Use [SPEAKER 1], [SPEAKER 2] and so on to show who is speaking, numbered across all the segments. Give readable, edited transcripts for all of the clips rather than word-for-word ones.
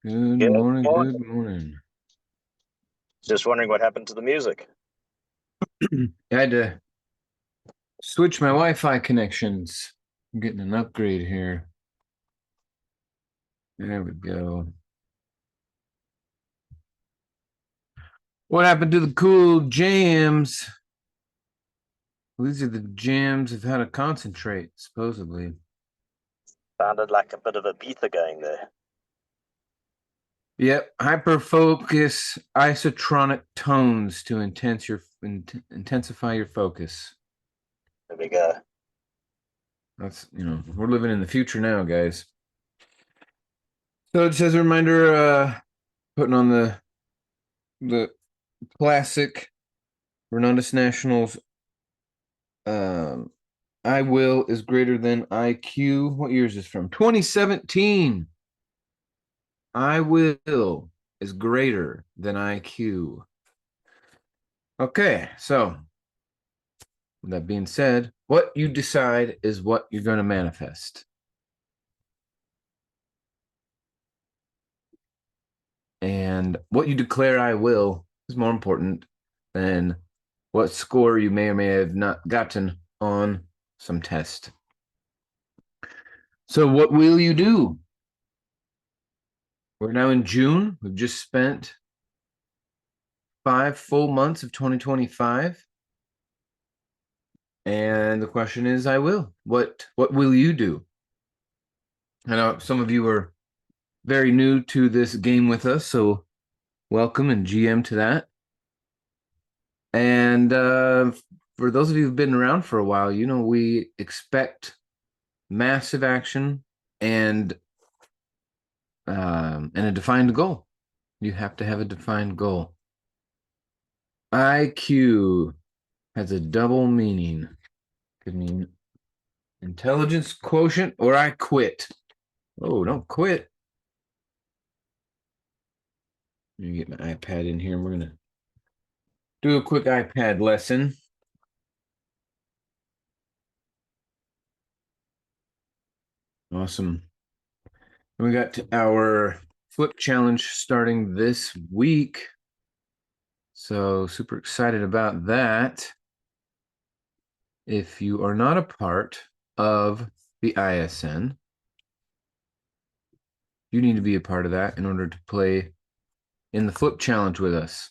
[SPEAKER 1] Good
[SPEAKER 2] Good
[SPEAKER 1] morning,
[SPEAKER 2] morning.
[SPEAKER 1] good morning.
[SPEAKER 2] Just wondering what happened to the music.
[SPEAKER 1] I had to switch my Wi-Fi connections. I'm getting an upgrade here. There we go. What happened to the cool jams? These are the jams of how to concentrate, supposedly.
[SPEAKER 2] Sounded like a bit of a beather going there.
[SPEAKER 1] Yep, hyperfocus isotronic tones to intensify your focus.
[SPEAKER 2] There we go.
[SPEAKER 1] That's, we're living in the future now, guys. So it says a reminder, putting on the classic Renatus Nationals. Um, I will is greater than IQ. What year is this from? 2017. I will is greater than IQ. Okay, so with that being said, what you decide is what you're going to manifest. And what you declare I will is more important than what score you may or may have not gotten on some test. So, what will you do? We're now in June. We've just spent 5 full months of 2025. And the question is, I will. What will you do? I know some of you are very new to this game with us, so welcome and GM to that. And for those of you who've been around for a while, we expect massive action and and a defined goal. You have to have a defined goal. IQ has a double meaning. Could mean intelligence quotient or I quit. Oh, don't quit. Let me get my iPad in here and we're going to do a quick iPad lesson. Awesome. And we got our flip challenge starting this week. So super excited about that. If you are not a part of the ISN, you need to be a part of that in order to play in the flip challenge with us.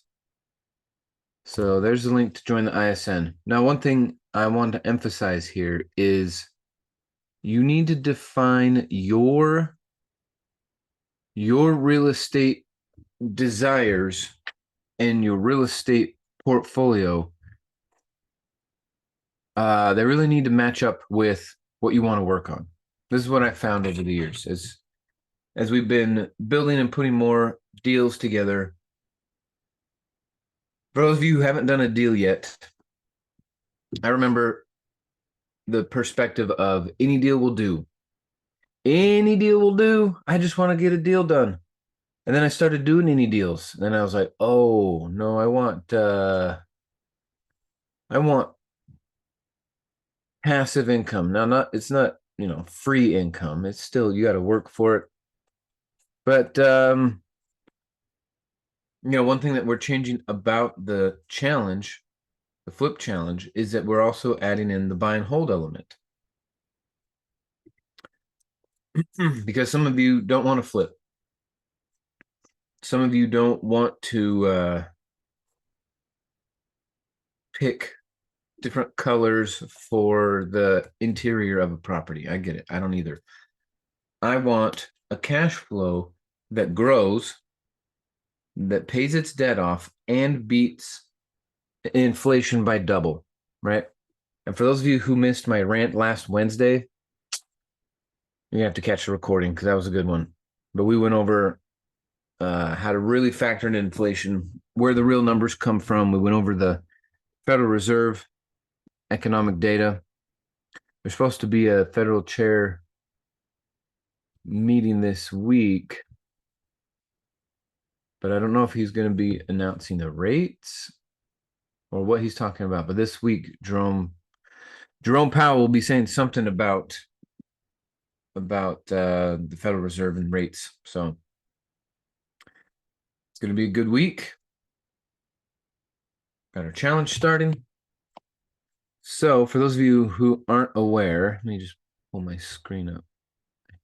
[SPEAKER 1] So there's the link to join the ISN. Now, one thing I want to emphasize here is you need to define your real estate desires and your real estate portfolio. They really need to match up with what you want to work on. This is what I found over the years as we've been building and putting more deals together. For those of you who haven't done a deal yet, I remember the perspective of any deal will do. Any deal will do. I just want to get a deal done. And then I started doing any deals. And then I was like, oh no, I want passive income. Now not it's not, free income. It's still you got to work for it. But one thing that we're changing about the challenge, the flip challenge, is that we're also adding in the buy and hold element. Because some of you don't want to flip. Some of you don't want to pick different colors for the interior of a property. I get it. I don't either. I want a cash flow that grows, that pays its debt off, and beats inflation by double, right? And for those of you who missed my rant last Wednesday, you have to catch the recording because that was a good one. But we went over how to really factor in inflation, where the real numbers come from. We went over the Federal Reserve economic data. There's supposed to be a federal chair meeting this week, but I don't know if he's going to be announcing the rates or what he's talking about. But this week, Jerome Powell will be saying something about the Federal Reserve and rates. So It's going to be a good week. Got our challenge starting. So for those of you who aren't aware, let me just pull my screen up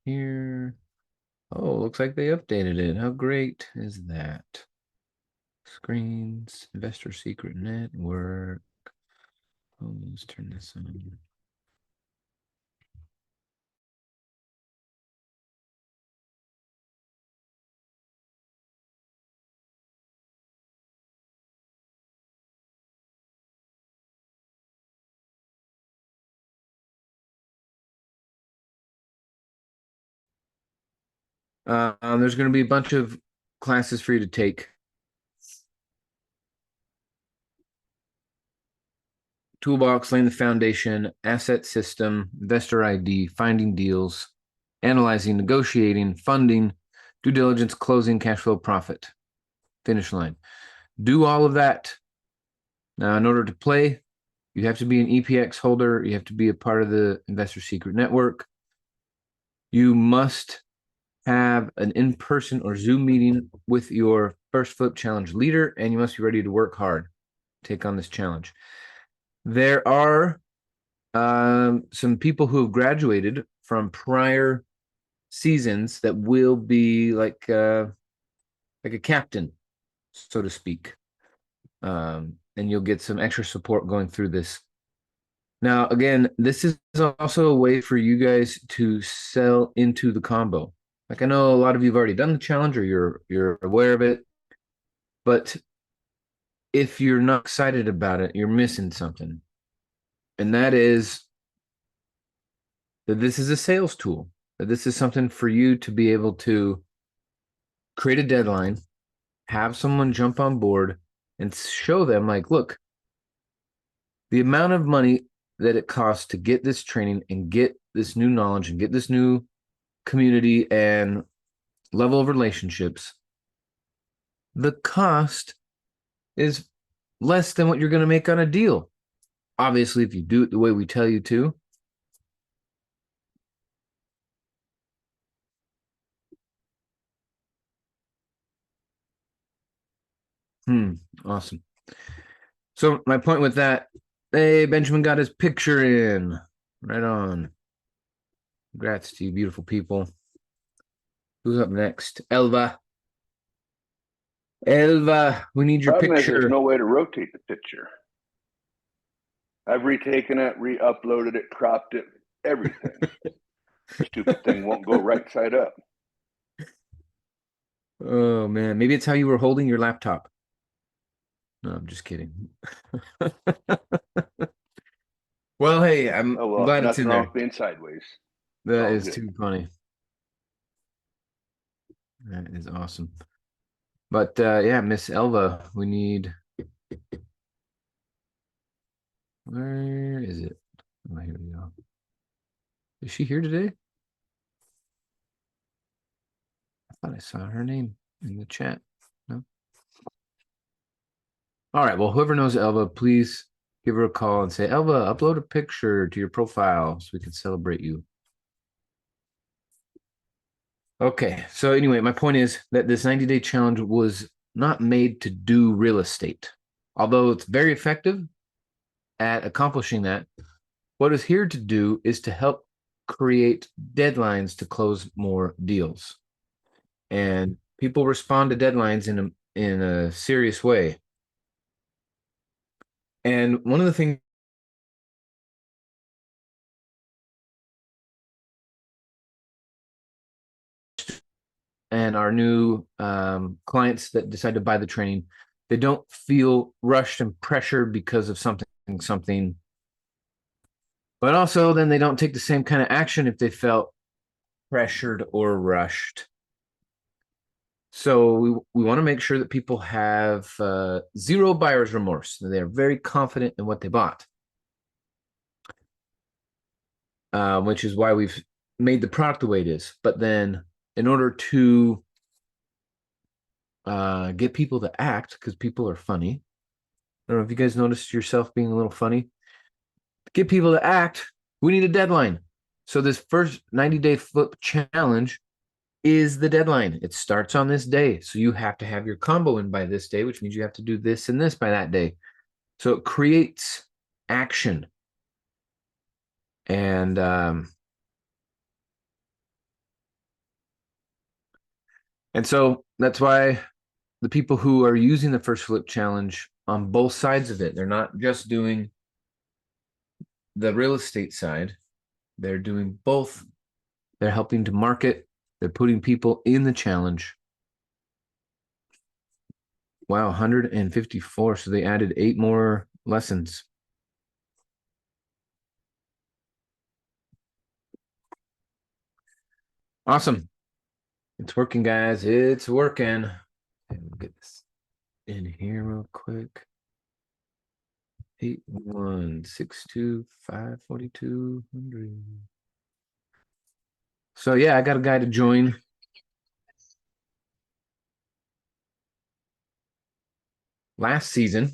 [SPEAKER 1] here. Oh, looks like they updated it. How great is that? Screens, Investor Secret Network. Oh, let's turn this on. There's going to be a bunch of classes for you to take. Toolbox, laying the foundation, asset system, investor ID, finding deals, analyzing, negotiating, funding, due diligence, closing, cash flow, profit, finish line. Do all of that. Now, in order to play, you have to be an EPX holder. You have to be a part of the Investor Secret Network. You must have an in-person or Zoom meeting with your first flip challenge leader, and you must be ready to work hard, take on this challenge. There are some people who have graduated from prior seasons that will be like a captain, so to speak. And you'll get some extra support going through this. Now, again, this is also a way for you guys to sell into the combo. Like I know a lot of you have already done the challenge or you're aware of it, but if you're not excited about it, you're missing something. And that is that this is a sales tool, that this is something for you to be able to create a deadline, have someone jump on board and show them like, look, the amount of money that it costs to get this training and get this new knowledge and get this new community and level of relationships, the cost is less than what you're going to make on a deal. Obviously, if you do it the way we tell you to. Awesome. So my point with that, hey, Benjamin got his picture in. Right on. Congrats to you, beautiful people. Who's up next? Elva. Elva, we need your
[SPEAKER 3] Problem is
[SPEAKER 1] picture.
[SPEAKER 3] there's no way to rotate the picture. I've retaken it, re-uploaded it, cropped it, everything. Stupid thing won't go right side up.
[SPEAKER 1] Oh man, maybe it's how you were holding your laptop. No, I'm just kidding. Well, hey, I'm glad it's in
[SPEAKER 3] nothing
[SPEAKER 1] there.
[SPEAKER 3] wrong with being sideways.
[SPEAKER 1] That is too funny. That is awesome. But yeah, Miss Elva, we need. Where is it? Oh, here we go. Is she here today? I thought I saw her name in the chat. No. All right. Well, whoever knows Elva, please give her a call and say, Elva, upload a picture to your profile so we can celebrate you. Okay. So anyway, my point is that this 90-day challenge was not made to do real estate. Although it's very effective at accomplishing that, what it's here to do is to help create deadlines to close more deals. And people respond to deadlines in a serious way. And one of the things and our new clients that decide to buy the training, they don't feel rushed and pressured because of something. But also then they don't take the same kind of action if they felt pressured or rushed. So we want to make sure that people have zero buyer's remorse. They're very confident in what they bought, which is why we've made the product the way it is. But then in order to get people to act, because people are funny. I don't know if you guys noticed yourself being a little funny. To get people to act, we need a deadline. So this first 90-day flip challenge is the deadline. It starts on this day. So you have to have your combo in by this day, which means you have to do this and this by that day. So it creates action. And so that's why the people who are using the first flip challenge on both sides of it, they're not just doing the real estate side, they're doing both. They're helping to market, they're putting people in the challenge. Wow, 154. So they added 8 more lessons. Awesome. It's working, guys. It's working. Okay, we'll get this in here real quick. 816254200. So yeah, I got a guy to join. Last season,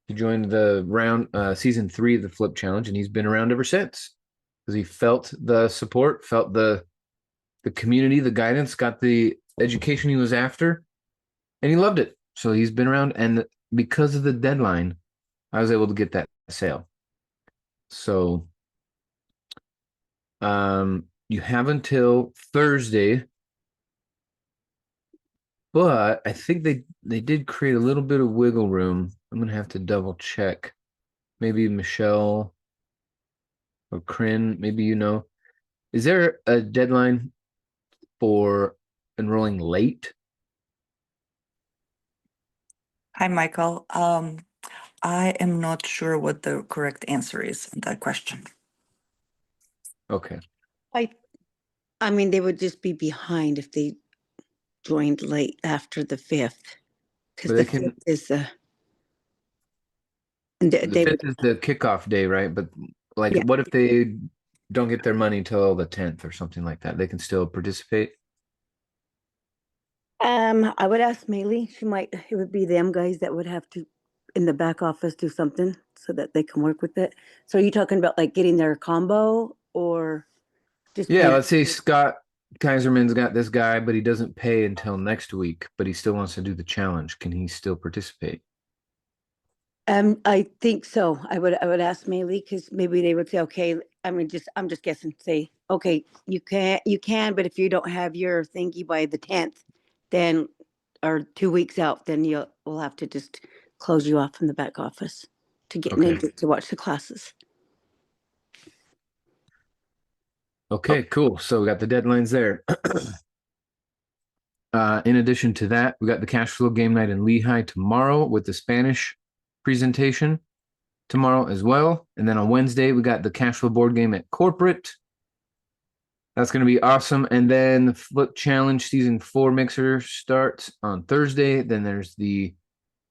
[SPEAKER 1] he joined the round season 3 of the Flip Challenge, and he's been around ever since because he felt the support, felt the community, the guidance, got the education he was after, and he loved it. So he's been around, and because of the deadline, I was able to get that sale. So you have until Thursday, but I think they did create a little bit of wiggle room. I'm gonna have to double check. Maybe Michelle or Corinne, maybe you know. Is there a deadline for enrolling late?
[SPEAKER 4] Hi, Michael. I am not sure what the correct answer is on that question.
[SPEAKER 1] Okay.
[SPEAKER 5] I mean, they would just be behind if they joined late after the 5th. Because
[SPEAKER 1] But
[SPEAKER 5] the
[SPEAKER 1] they can-
[SPEAKER 5] 5th is and
[SPEAKER 1] The
[SPEAKER 5] they
[SPEAKER 1] 5th
[SPEAKER 5] would,
[SPEAKER 1] is the kickoff day, right? But like,
[SPEAKER 5] Yeah.
[SPEAKER 1] what if they don't get their money till the 10th or something like that? They can still participate?
[SPEAKER 5] I would ask Maylee. It would be them guys that would have to, in the back office, do something so that they can work with it. So are you talking about like getting their combo or just?
[SPEAKER 1] Yeah,
[SPEAKER 5] paying-
[SPEAKER 1] let's say Scott Kaiserman's got this guy, but he doesn't pay until next week, but he still wants to do the challenge. Can he still participate?
[SPEAKER 5] I think so. I would ask Maylee because maybe they would say, okay, I mean, I'm just guessing, say, okay, you can, but if you don't have your thingy by the 10th, then, or 2 weeks out, then we'll have to just close you off from the back office to get
[SPEAKER 1] Okay.
[SPEAKER 5] in to watch the classes.
[SPEAKER 1] Okay, cool. So we got the deadlines there. In addition to that, we got the cash flow game night in Lehigh tomorrow with the Spanish presentation tomorrow as well. And then on Wednesday, we got the cash flow board game at corporate. That's going to be awesome. And then the Flip Challenge Season 4 mixer starts on Thursday. Then there's the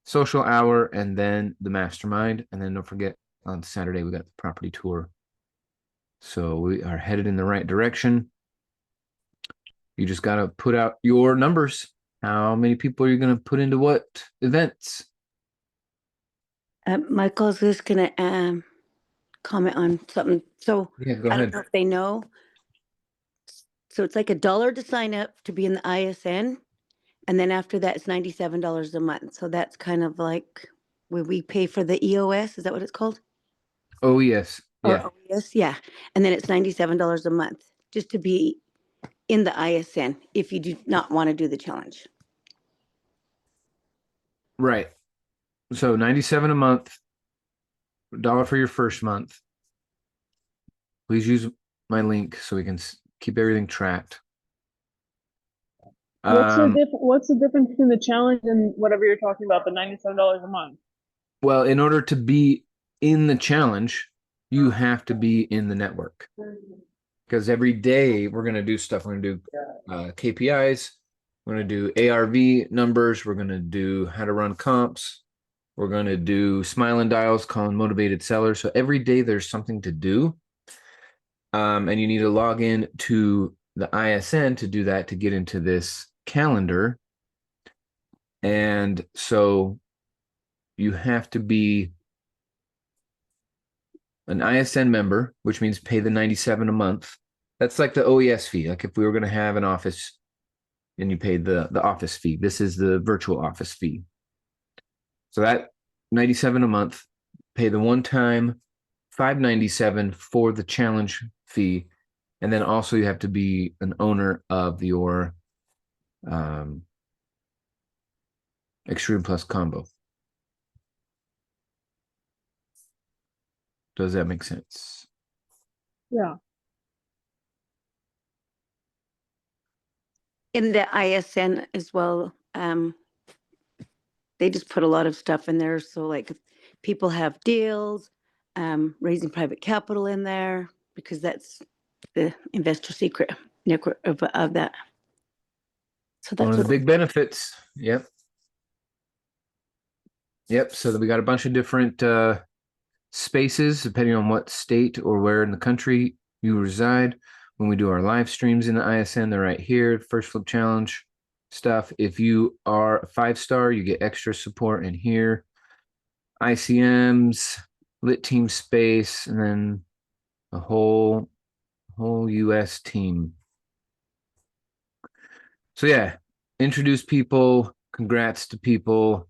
[SPEAKER 1] social hour and then the mastermind. And then don't forget on Saturday, we got the property tour. So we are headed in the right direction. You just got to put out your numbers. How many people are you going to put into what events?
[SPEAKER 5] Michael's just gonna comment on something. So
[SPEAKER 1] Yeah, go
[SPEAKER 5] I
[SPEAKER 1] ahead.
[SPEAKER 5] don't know if they know. So it's like $1 to sign up to be in the ISN. And then after that, it's $97 a month. So that's kind of like when we pay for the EOS. Is that what it's called?
[SPEAKER 1] Oh, yes. Yeah.
[SPEAKER 5] Or OES? Yeah. And then it's $97 a month just to be in the ISN if you do not want to do the challenge.
[SPEAKER 1] Right. So 97 a month, $1 for your first month. Please use my link so we can keep everything tracked.
[SPEAKER 6] What's the difference between the challenge and whatever you're talking about, the $97 a month?
[SPEAKER 1] Well, in order to be in the challenge, you have to be in the network. Because every day we're going to do stuff. We're going to do KPIs. We're going to do ARV numbers. We're going to do how to run comps. We're going to do smile and dials, calling motivated sellers. So every day there's something to do. And you need to log in to the ISN to do that, to get into this calendar. And so you have to be an ISN member, which means pay the $97 a month. That's like the OES fee. Like if we were going to have an office, and you paid the office fee. This is the virtual office fee. So that $97 a month, pay the one time $597 for the challenge fee, and then also you have to be an owner of your Extreme Plus combo. Does that make sense?
[SPEAKER 6] Yeah.
[SPEAKER 5] In the ISN as well, they just put a lot of stuff in there. So like if people have deals, raising private capital in there, because that's the investor secret of that. So
[SPEAKER 1] One
[SPEAKER 5] that's
[SPEAKER 1] of the
[SPEAKER 5] what,
[SPEAKER 1] big benefits. Yep. Yep. So we got a bunch of different spaces depending on what state or where in the country you reside. When we do our live streams in the ISN, they're right here. First Flip Challenge stuff. If you are a 5-star, you get extra support in here. ICMs, lit team space, and then a whole US team. So yeah, introduce people, congrats to people.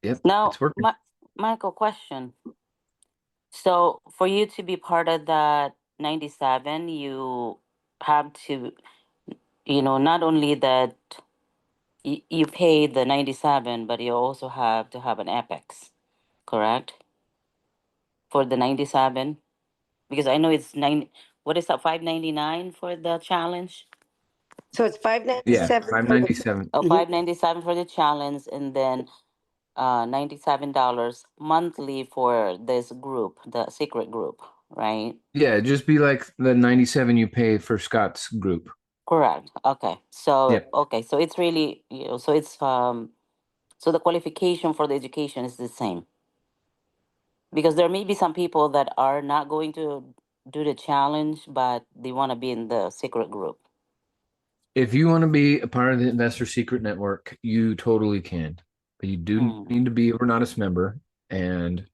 [SPEAKER 1] Yep,
[SPEAKER 7] Now,
[SPEAKER 1] it's working.
[SPEAKER 7] Michael, question. So for you to be part of that 97, you have to, not only that you pay the 97, but you also have to have an Apex, correct? For the 97? Because I know it's what is that, 599 for the challenge?
[SPEAKER 5] so it's
[SPEAKER 1] Yeah,
[SPEAKER 5] 597 for the,
[SPEAKER 1] 597.
[SPEAKER 7] Oh,
[SPEAKER 5] Mhm.
[SPEAKER 7] 597 for the challenge, and then $97 monthly for this group, the secret group, right?
[SPEAKER 1] Yeah, just be like the 97 you pay for Scott's group.
[SPEAKER 7] Correct. Okay. So
[SPEAKER 1] Yep.
[SPEAKER 7] okay, so it's really, so it's so the qualification for the education is the same. Because there may be some people that are not going to do the challenge, but they want to be in the secret group.
[SPEAKER 1] If you want to be a part of the Investor Secret Network, you totally can. But you do
[SPEAKER 7] Mm.
[SPEAKER 1] need to be a Renatus member. And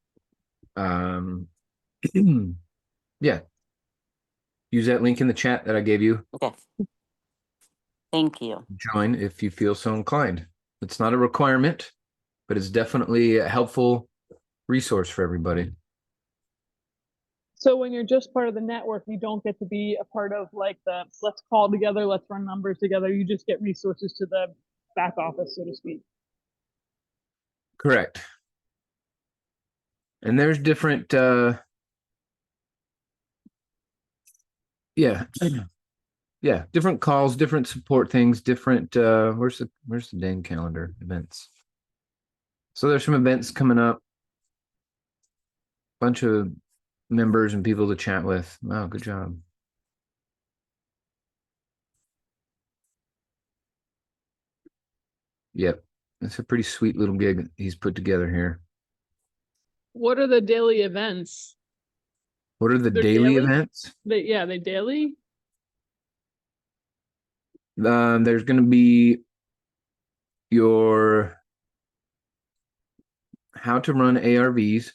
[SPEAKER 1] yeah, use that link in the chat that I gave you.
[SPEAKER 7] Okay. Thank you.
[SPEAKER 1] Join if you feel so inclined. It's not a requirement, but it's definitely a helpful resource for everybody.
[SPEAKER 6] So when you're just part of the network, you don't get to be a part of like the let's call together, let's run numbers together. You just get resources to the back office, so to speak.
[SPEAKER 1] Correct. And there's different yeah. Yeah, different calls, different support things, different where's the dang calendar events? So there's some events coming up. Bunch of members and people to chat with. Wow, good job. Yep. It's a pretty sweet little gig he's put together here.
[SPEAKER 6] What are the daily events?
[SPEAKER 1] What are the
[SPEAKER 6] They're
[SPEAKER 1] daily
[SPEAKER 6] daily?
[SPEAKER 1] events?
[SPEAKER 6] They daily?
[SPEAKER 1] There's going to be your how to run ARVs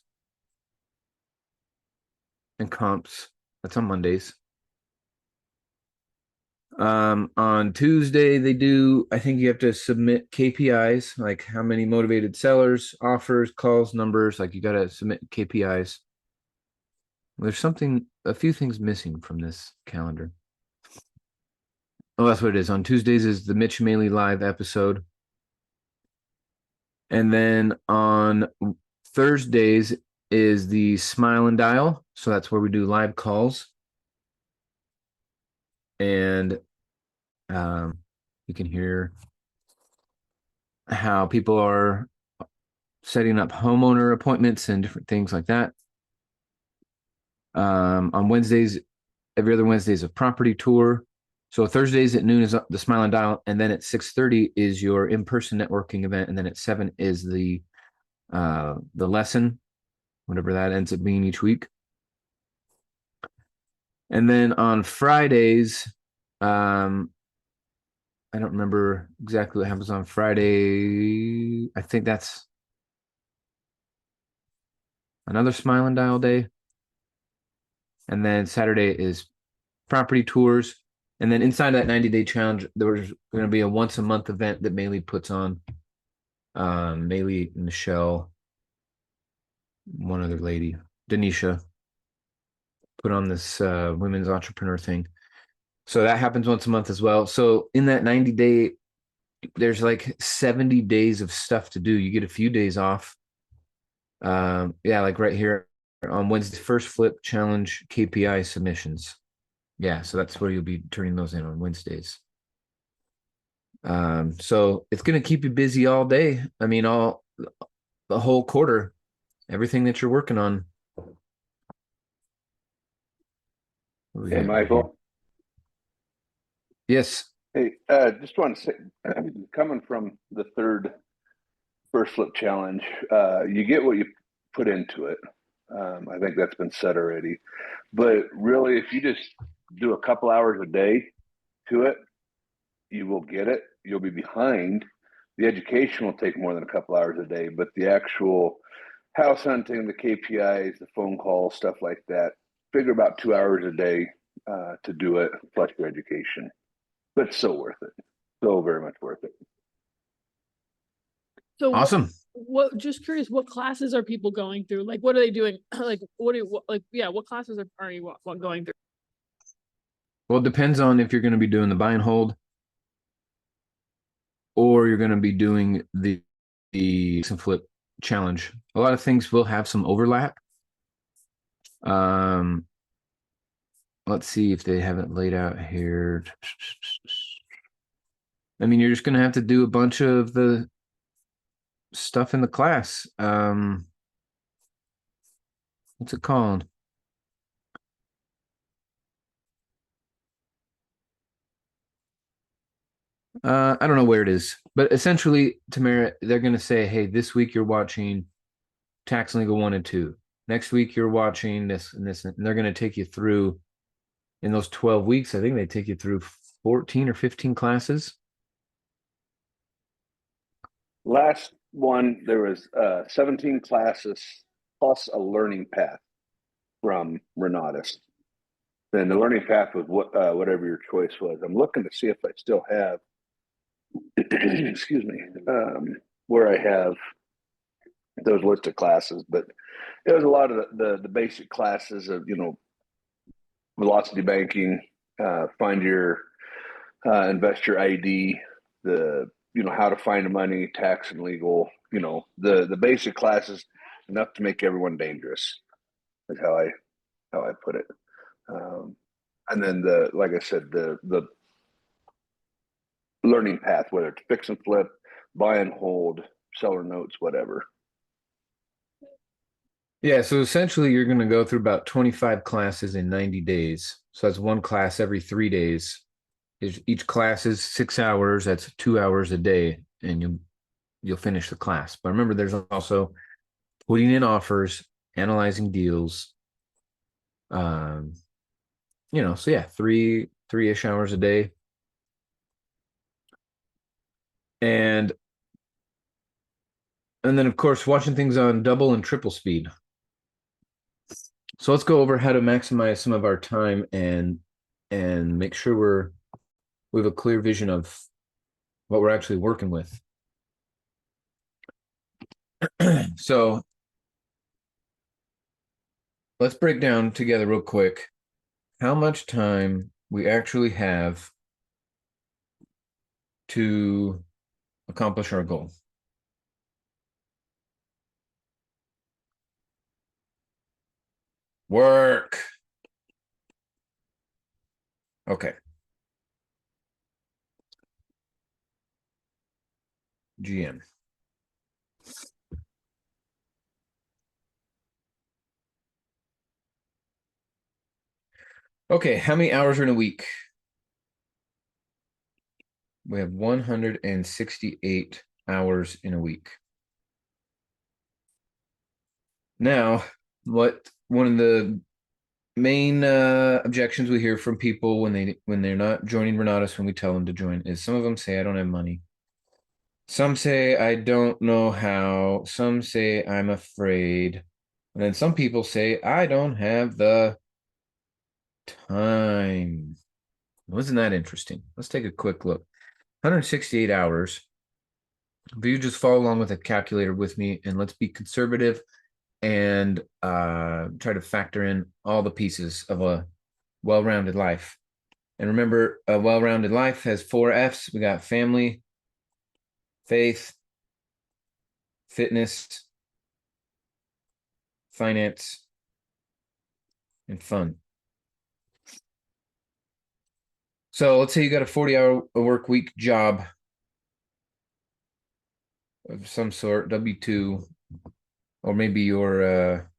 [SPEAKER 1] and comps. That's on Mondays. On Tuesday, they do, I think you have to submit KPIs, like how many motivated sellers, offers, calls, numbers, like you got to submit KPIs. There's a few things missing from this calendar. Oh, that's what it is. On Tuesdays is the Mitch Maley live episode. And then on Thursdays is the Smile and Dial. So that's where we do live calls. And you can hear how people are setting up homeowner appointments and different things like that. On Wednesdays, every other Wednesday is a property tour. So Thursdays at noon is the Smile and Dial, and then at 6:30 is your in-person networking event, and then at 7 is the lesson, whatever that ends up being each week. And then on Fridays, I don't remember exactly what happens on Friday. I think that's another Smile and Dial day. And then Saturday is property tours. And then inside that 90-day challenge, there's going to be a once a month event that Maylee puts on. Maylee, Michelle, one other lady, Denisha, put on this women's entrepreneur thing. So that happens once a month as well. So in that 90-day, there's like 70 days of stuff to do. You get a few days off. Yeah, like right here on Wednesday, first flip challenge KPI submissions. Yeah, so that's where you'll be turning those in on Wednesdays. So it's going to keep you busy all day. I mean, the whole quarter, everything that you're working on.
[SPEAKER 3] Hey, Michael.
[SPEAKER 1] Yes.
[SPEAKER 3] Hey, just want to say, coming from the third first flip challenge, you get what you put into it. I think that's been said already. But really, if you just do a couple hours a day to it, you will get it. You'll be behind. The education will take more than a couple hours a day, but the actual house hunting, the KPIs, the phone calls, stuff like that, figure about 2 hours a day to do it, plus your education. But it's so worth it. So very much worth it.
[SPEAKER 6] So
[SPEAKER 1] Awesome.
[SPEAKER 6] what just curious, what classes are people going through? Like, what are they doing? Like, what classes are you going through?
[SPEAKER 1] Well, it depends on if you're going to be doing the buy and hold or you're going to be doing the fix and flip challenge. A lot of things will have some overlap. Let's see if they have it laid out here. I mean, you're just going to have to do a bunch of the stuff in the class. What's it called? I don't know where it is, but essentially, Tamara, they're going to say, hey, this week you're watching Tax and Legal 1 and 2. Next week you're watching this and this, and they're going to take you through in those 12 weeks. I think they take you through 14 or 15 classes.
[SPEAKER 3] Last one, there was 17 classes plus a learning path from Renatus. Then the learning path was whatever your choice was. I'm looking to see if I still have, excuse me, where I have those list of classes, but it was a lot of the basic classes of, velocity banking, find your investor ID, how to find the money, tax and legal, the basic classes, enough to make everyone dangerous is how I put it. And then like I said, the learning path, whether it's fix and flip, buy and hold, seller notes, whatever.
[SPEAKER 1] Yeah, so essentially you're going to go through about 25 classes in 90 days. So that's one class every 3 days. Each class is 6 hours. That's 2 hours a day, and you'll finish the class. But remember, there's also putting in offers, analyzing deals. So yeah, three-ish hours a day. And then of course watching things on double and triple speed. So let's go over how to maximize some of our time and make sure we have a clear vision of what we're actually working with. So let's break down together real quick how much time we actually have to accomplish our goal. Work. Okay. GM. Okay, how many hours are in a week? We have 168 hours in a week. Now, one of the main objections we hear from people when they're not joining Renatus when we tell them to join is some of them say I don't have money. Some say I don't know how. Some say I'm afraid. And then some people say I don't have the time. time. Wasn't that interesting? Let's take a quick look. 168 hours. If you just follow along with a calculator with me, and let's be conservative and try to factor in all the pieces of a well-rounded life. And remember, a well-rounded life has 4 F's. We got family, faith, fitness, finance, and fun. So let's say you got a 40-hour work week job of some sort, W-2, or maybe your,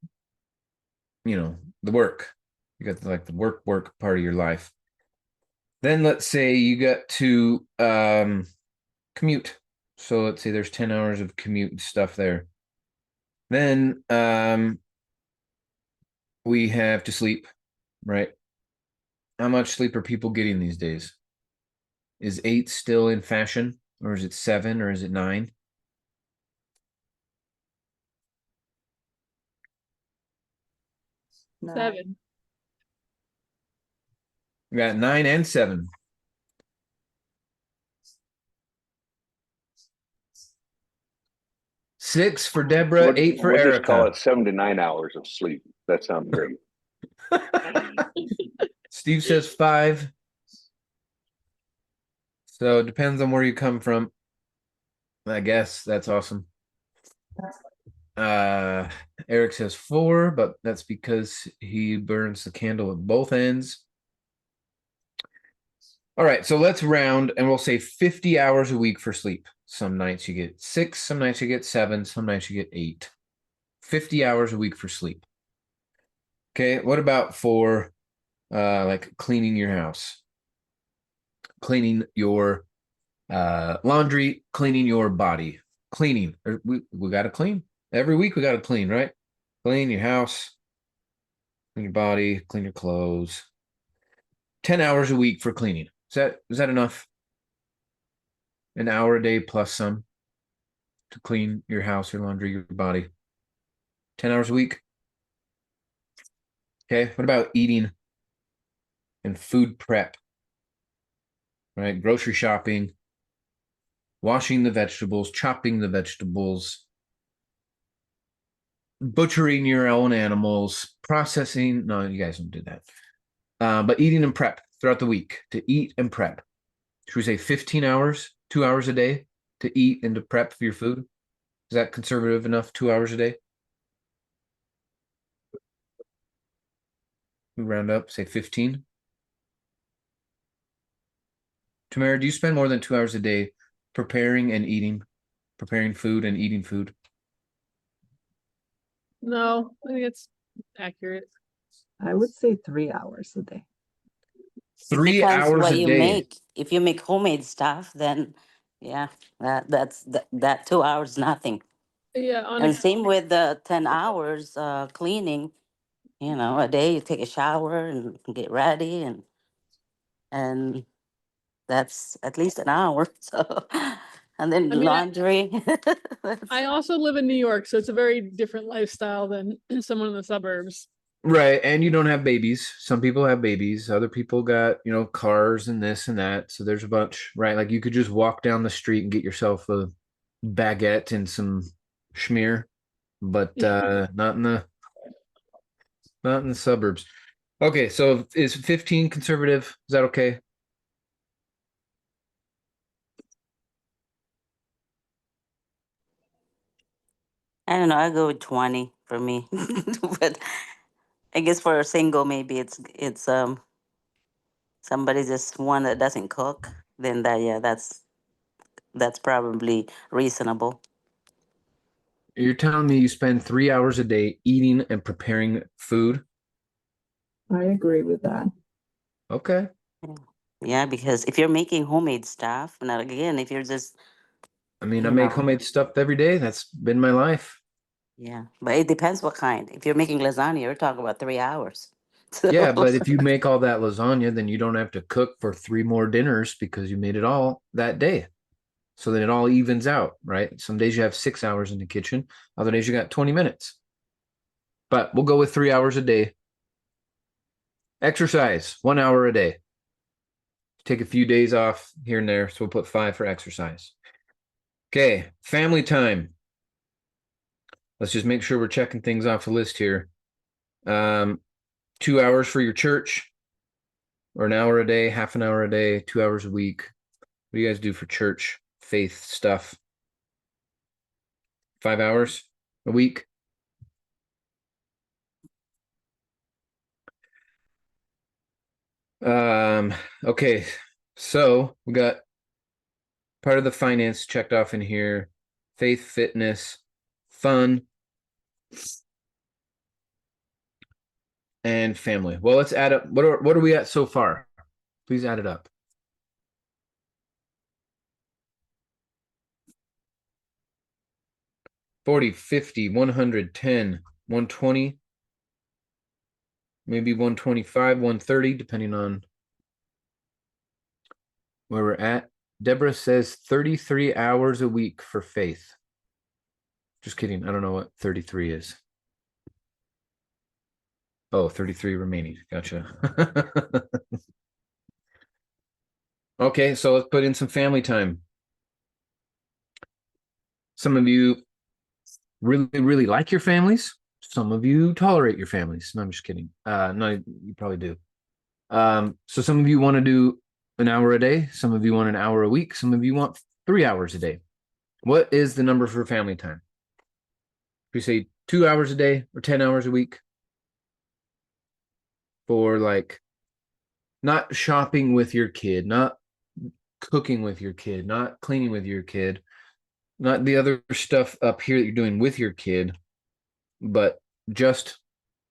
[SPEAKER 1] the work. You got like the work part of your life. Then let's say you got to commute. So let's say there's 10 hours of commute stuff there. Then we have to sleep, right? How much sleep are people getting these days? Is 8 still in fashion, or is it 7, or is it 9?
[SPEAKER 4] Nine.
[SPEAKER 6] 7.
[SPEAKER 1] We got 9 and 7. Six for Deborah, 8 for
[SPEAKER 3] we'll just call
[SPEAKER 1] Erica.
[SPEAKER 3] it 7 to 9 hours of sleep. That sounds great.
[SPEAKER 1] Steve says 5. So it depends on where you come from. I guess that's awesome. Eric says 4, but that's because he burns the candle at both ends. All right, so let's round and we'll say 50 hours a week for sleep. Some nights you get 6, some nights you get 7, some nights you get 8. 50 hours a week for sleep. Okay, what about for like cleaning your house? Cleaning your laundry, cleaning your body. Cleaning. We got to clean. Every week we got to clean, right? Clean your house, clean your body, clean your clothes. 10 hours a week for cleaning. Is that enough? An hour a day plus some to clean your house, your laundry, your body. 10 hours a week. Okay. What about eating and food prep? Right? Grocery shopping, washing the vegetables, chopping the vegetables, butchering your own animals, processing. No, you guys don't do that. But eating and prep throughout the week, to eat and prep. Should we say 15 hours, 2 hours a day to eat and to prep for your food? Is that conservative enough? 2 hours a day? We round up, say 15. Tamara, do you spend more than 2 hours a day preparing food and eating food?
[SPEAKER 6] No, I think it's accurate.
[SPEAKER 8] I would say 3 hours a day.
[SPEAKER 1] 3
[SPEAKER 7] Depends
[SPEAKER 1] hours
[SPEAKER 7] what
[SPEAKER 1] a
[SPEAKER 7] you
[SPEAKER 1] day.
[SPEAKER 7] make. If you make homemade stuff, then yeah, that 2 hours nothing.
[SPEAKER 6] Yeah, on
[SPEAKER 7] And
[SPEAKER 6] a,
[SPEAKER 7] same with the 10 hours cleaning. A day you take a shower and get ready, and that's at least an hour. So, and then
[SPEAKER 6] I mean,
[SPEAKER 7] laundry.
[SPEAKER 6] I also live in New York, so it's a very different lifestyle than someone in the suburbs.
[SPEAKER 1] Right. And you don't have babies. Some people have babies. Other people got, cars and this and that. So there's a bunch, right? Like you could just walk down the street and get yourself a baguette and some schmear, but not in the suburbs. Okay, so is 15 conservative? Is that okay?
[SPEAKER 7] I don't know. I go with 20 for me, but I guess for a single, maybe it's somebody just one that doesn't cook. Then that's probably reasonable.
[SPEAKER 1] You're telling me you spend 3 hours a day eating and preparing food?
[SPEAKER 8] I agree with that.
[SPEAKER 1] Okay.
[SPEAKER 7] Yeah, because if you're making homemade stuff, now again, if you're just
[SPEAKER 1] I mean, I
[SPEAKER 7] you
[SPEAKER 1] make
[SPEAKER 7] know,
[SPEAKER 1] homemade stuff every day. That's been my life.
[SPEAKER 7] yeah, but it depends what kind. If you're making lasagna, you're talking about 3 hours. So
[SPEAKER 1] Yeah, but if you make all that lasagna, then you don't have to cook for 3 more dinners because you made it all that day. So then it all evens out, right? Some days you have 6 hours in the kitchen, other days you got 20 minutes. But we'll go with 3 hours a day. Exercise, 1 hour a day. Take a few days off here and there, so we'll put 5 for exercise. Okay, family time. Let's just make sure we're checking things off the list here. 2 hours for your church, or an hour a day, half an hour a day, 2 hours a week. What do you guys do for church, faith stuff? 5 hours a week? Okay, so we got part of the finance checked off in here. Faith, fitness, fun, and family. Well, let's add up. What are we at so far? Please add it up. $40, $50, $100, $10, $120, maybe $125, $130, depending on where we're at. Deborah says 33 hours a week for faith. Just kidding. I don't know what 33 is. Oh, 33 remaining. Gotcha. Okay, so let's put in some family time. Some of you really, really like your families. Some of you tolerate your families. No, I'm just kidding. No, you probably do. So some of you want to do an hour a day. Some of you want an hour a week. Some of you want 3 hours a day. What is the number for family time? If we say 2 hours a day or 10 hours a week for like not shopping with your kid, not cooking with your kid, not cleaning with your kid, not the other stuff up here that you're doing with your kid, but just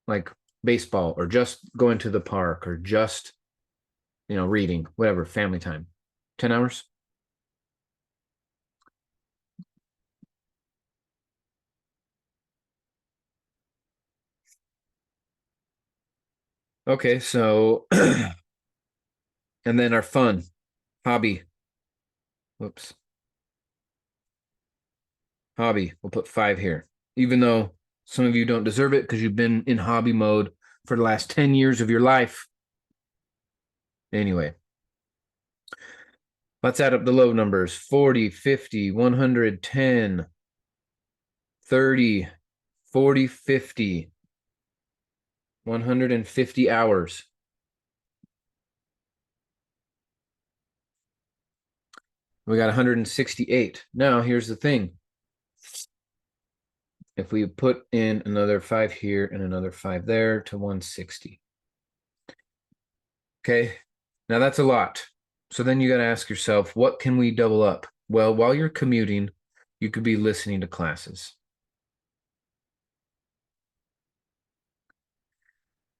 [SPEAKER 1] like baseball or just going to the park or just, reading, whatever, family time. 10 hours? Okay, so, and then our fun, hobby. Whoops. Hobby, we'll put 5 here. Even though some of you don't deserve it because you've been in hobby mode for the last 10 years of your life. Anyway, let's add up the low numbers. 40, 50, 110, 30, 40, 50, 150 hours. We got 168. Now, here's the thing. If we put in another 5 here and another 5 there to 160. Okay, now that's a lot. So then you got to ask yourself, what can we double up? Well, while you're commuting, you could be listening to classes.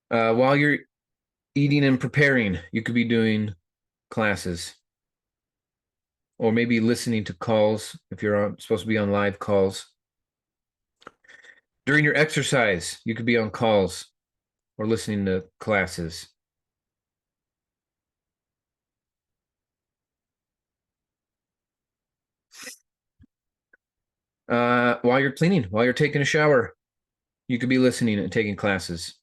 [SPEAKER 1] While you're eating and preparing, you could be doing classes. Or maybe listening to calls if you're supposed to be on live calls. During your exercise, you could be on calls or listening to classes. While you're cleaning, while you're taking a shower, you could be listening and taking classes.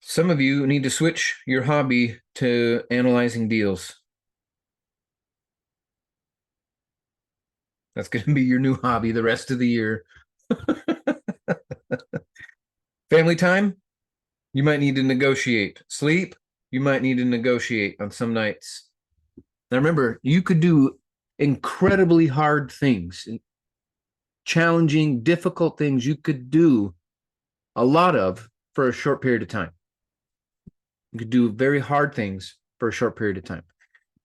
[SPEAKER 1] Some of you need to switch your hobby to analyzing deals. That's going to be your new hobby the rest of the year. Family time, you might need to negotiate. Sleep, you might need to negotiate on some nights. Now remember, you could do incredibly hard things, challenging, difficult things you could do a lot of for a short period of time. You could do very hard things for a short period of time.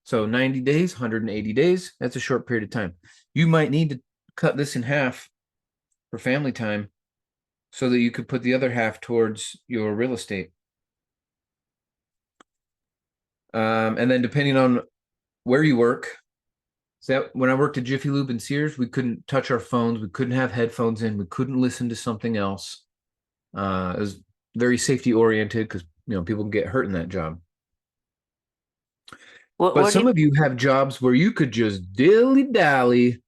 [SPEAKER 1] So 90 days, 180 days, that's a short period of time. You might need to cut this in half for family time so that you could put the other half towards your real estate. And then depending on where you work, so when I worked at Jiffy Lube and Sears, we couldn't touch our phones. We couldn't have headphones in. We couldn't listen to something else. It was very safety oriented because people can get hurt in that job. But some of you have jobs where you could just dilly-dally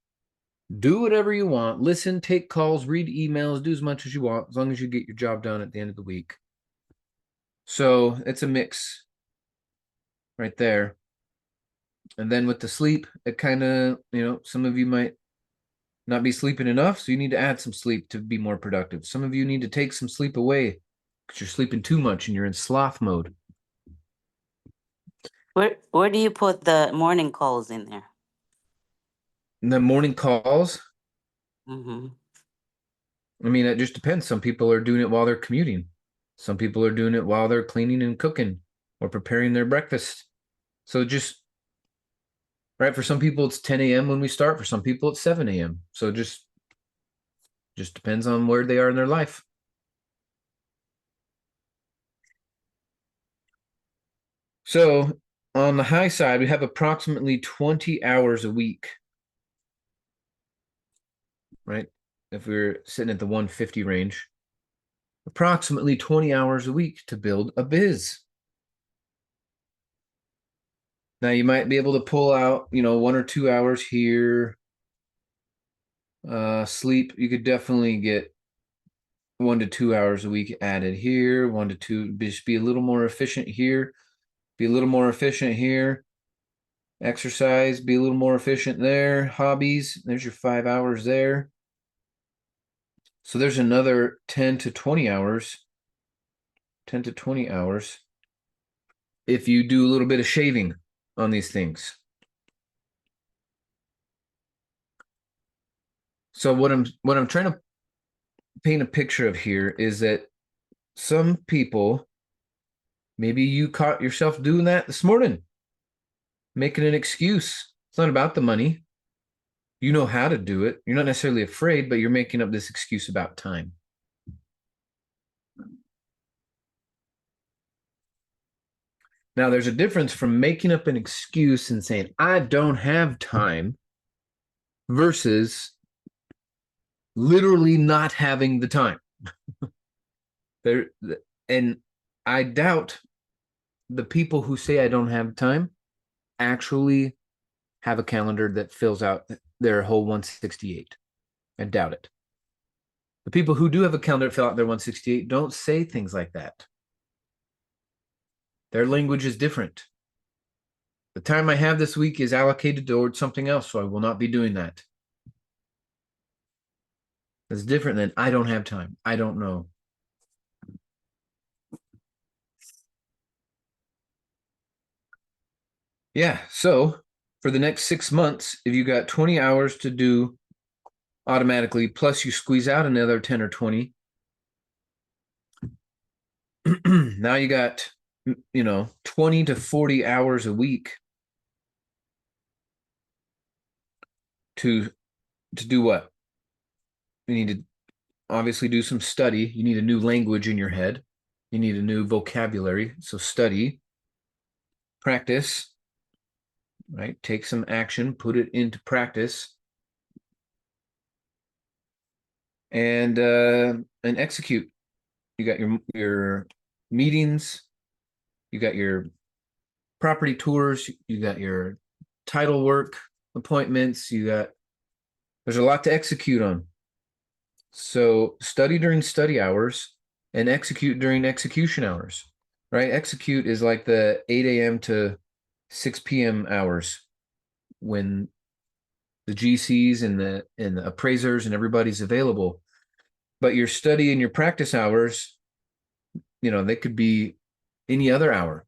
[SPEAKER 1] Do whatever you want. Listen, take calls, read emails, do as much as you want, as long as you get your job done at the end of the week. So it's a mix right there. And then with the sleep, it kind of, some of you might not be sleeping enough, so you need to add some sleep to be more productive. Some of you need to take some sleep away because you're sleeping too much and you're in sloth mode.
[SPEAKER 7] Where do you put the morning calls in there?
[SPEAKER 1] And the morning calls,
[SPEAKER 7] Mm-hmm.
[SPEAKER 1] I mean, it just depends. Some people are doing it while they're commuting. Some people are doing it while they're cleaning and cooking or preparing their breakfast. So just, right, for some people it's 10 a.m. when we start. For some people it's 7 a.m. So just depends on where they are in their life. So on the high side, we have approximately 20 hours a week, right? If we're sitting at the 150 range, approximately 20 hours a week to build a biz. Now you might be able to pull out, 1 or 2 hours here. Sleep, you could definitely get 1 to 2 hours a week added here, 1 to 2, just be a little more efficient here, be a little more efficient here. Exercise, be a little more efficient there. Hobbies, there's your 5 hours there. So there's another 10 to 20 hours. 10 to 20 hours if you do a little bit of shaving on these things. So what I'm trying to paint a picture of here is that some people, maybe you caught yourself doing that this morning, making an excuse. It's not about the money. You know how to do it. You're not necessarily afraid, but you're making up this excuse about time. Now, there's a difference from making up an excuse and saying, I don't have time, versus literally not having the time. And I doubt the people who say I don't have time actually have a calendar that fills out their whole 168. I doubt it. The people who do have a calendar that fill out their 168 don't say things like that. Their language is different. The time I have this week is allocated towards something else, so I will not be doing that. It's different than I don't have time. I don't know. Yeah, so for the next 6 months, if you got 20 hours to do automatically, plus you squeeze out another 10 or 20, now you got, 20 to 40 hours a week to do what? You need to obviously do some study. You need a new language in your head. You need a new vocabulary. So study, practice, right? Take some action, put it into practice, and execute. You got your meetings, you got your property tours, you got your title work appointments, there's a lot to execute on. So study during study hours and execute during execution hours, right? Execute is like the 8 a.m. to 6 p.m. hours when the GCs and the appraisers and everybody's available. But your study and your practice hours, they could be any other hour,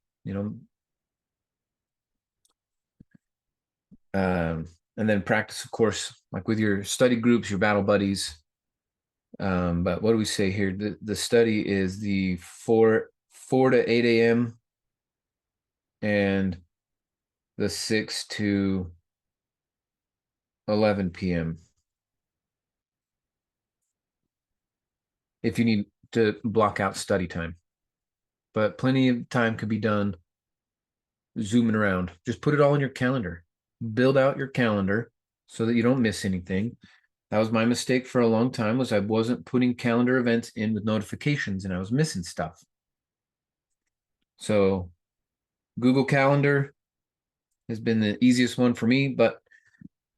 [SPEAKER 1] and then practice, of course, like with your study groups, your battle buddies. But what do we say here? The study is the 4 to 8 a.m. and the 6 to 11 p.m. if you need to block out study time. But plenty of time could be done zooming around. Just put it all in your calendar. Build out your calendar so that you don't miss anything. That was my mistake for a long time, was I wasn't putting calendar events in with notifications and I was missing stuff. So Google Calendar has been the easiest one for me, but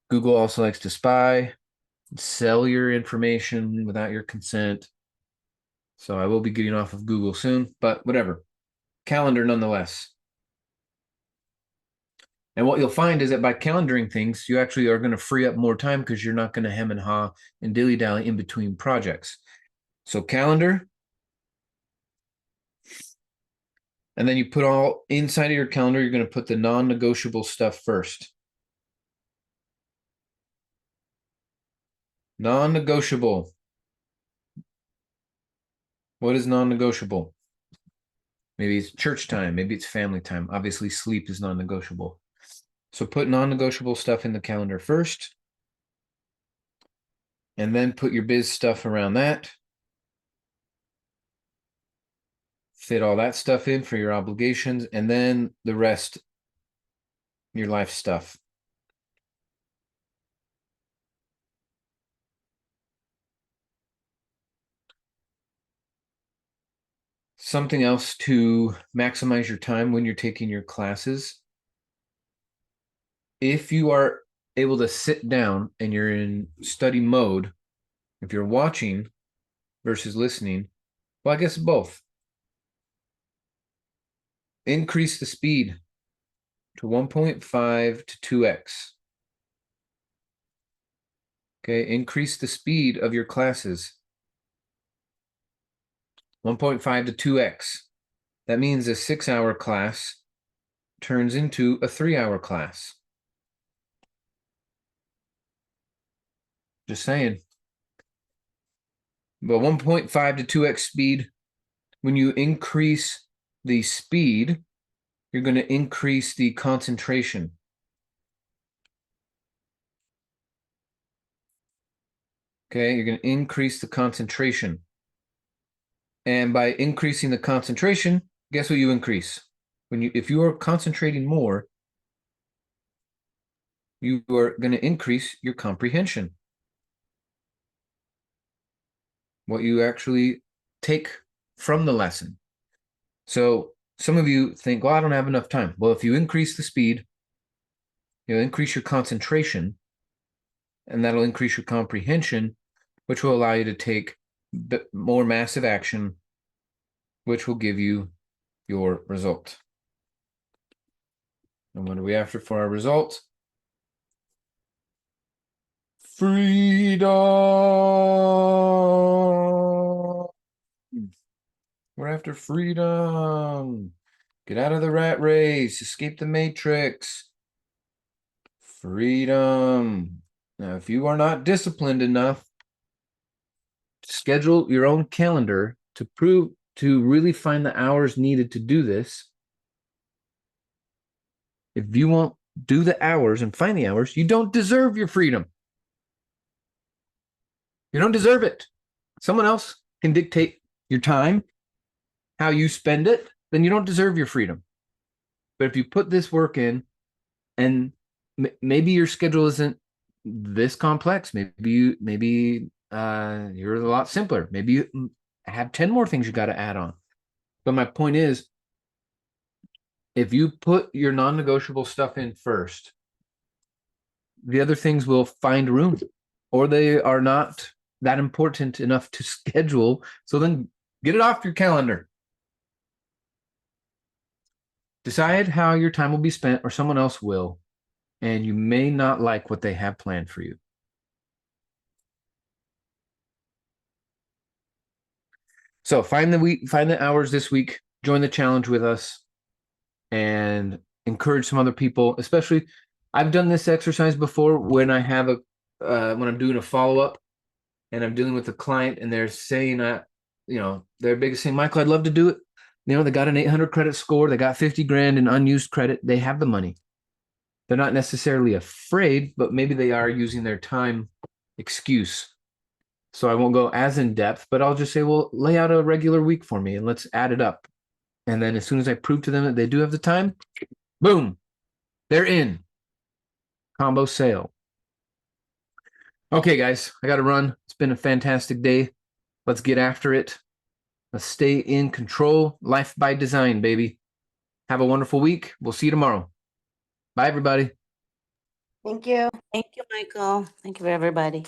[SPEAKER 1] Google also likes to spy. sell your information without your consent. So I will be getting off of Google soon, but whatever. Calendar nonetheless. And what you'll find is that by calendaring things, you actually are going to free up more time because you're not going to hem and haw and dilly-dally in between projects. So calendar. And then you put all inside of your calendar, you're going to put the non-negotiable stuff first. Non-negotiable. What is non-negotiable? Maybe it's church time. Maybe it's family time. Obviously, sleep is non-negotiable. So put non-negotiable stuff in the calendar first. And then put your biz stuff around that. Fit all that stuff in for your obligations. And then the rest, your life stuff. Something else to maximize your time when you're taking your classes. If you are able to sit down and you're in study mode, if you're watching versus listening, well, I guess both. Increase the speed to 1.5 to 2x. Okay, increase the speed of your classes. 1.5 to 2x. That means a 6-hour class turns into a 3-hour class. Just saying. But 1.5 to 2x speed, when you increase the speed, you're going to increase the concentration. Okay, you're going to increase the concentration. And by increasing the concentration, guess what you increase? If you are concentrating more, you are going to increase your comprehension. What you actually take from the lesson. So some of you think, well, I don't have enough time. Well, if you increase the speed, you'll increase your concentration, and that'll increase your comprehension, which will allow you to take more massive action, which will give you your result. And what are we after for our result? Freedom. We're after freedom. Get out of the rat race. Escape the matrix. Freedom. Now, if you are not disciplined enough, schedule your own calendar to really find the hours needed to do this. If you won't do the hours and find the hours, you don't deserve your freedom. You don't deserve it. Someone else can dictate your time, how you spend it, then you don't deserve your freedom. But if you put this work in, and maybe your schedule isn't this complex, maybe you're a lot simpler. Maybe you have 10 more things you got to add on. But my point is, if you put your non-negotiable stuff in first, the other things will find room, or they are not that important enough to schedule. So then get it off your calendar. Decide how your time will be spent, or someone else will, and you may not like what they have planned for you. So find the hours this week, join the challenge with us, and encourage some other people. Especially, I've done this exercise before when I have when I'm doing a follow-up and I'm dealing with a client and they're saying their biggest thing, Michael, I'd love to do it. They got an 800 credit score, they got 50 grand in unused credit, they have the money. They're not necessarily afraid, but maybe they are using their time excuse. So I won't go as in depth, but I'll just say, well, lay out a regular week for me and let's add it up. And then as soon as I prove to them that they do have the time, boom, they're in. Combo sale. Okay, guys, I got to run. It's been a fantastic day. Let's get after it. Let's stay in control. Life by design, baby. Have a wonderful week. We'll see you tomorrow. Bye, everybody.
[SPEAKER 5] Thank you.
[SPEAKER 7] Thank you, Michael. Thank you, everybody.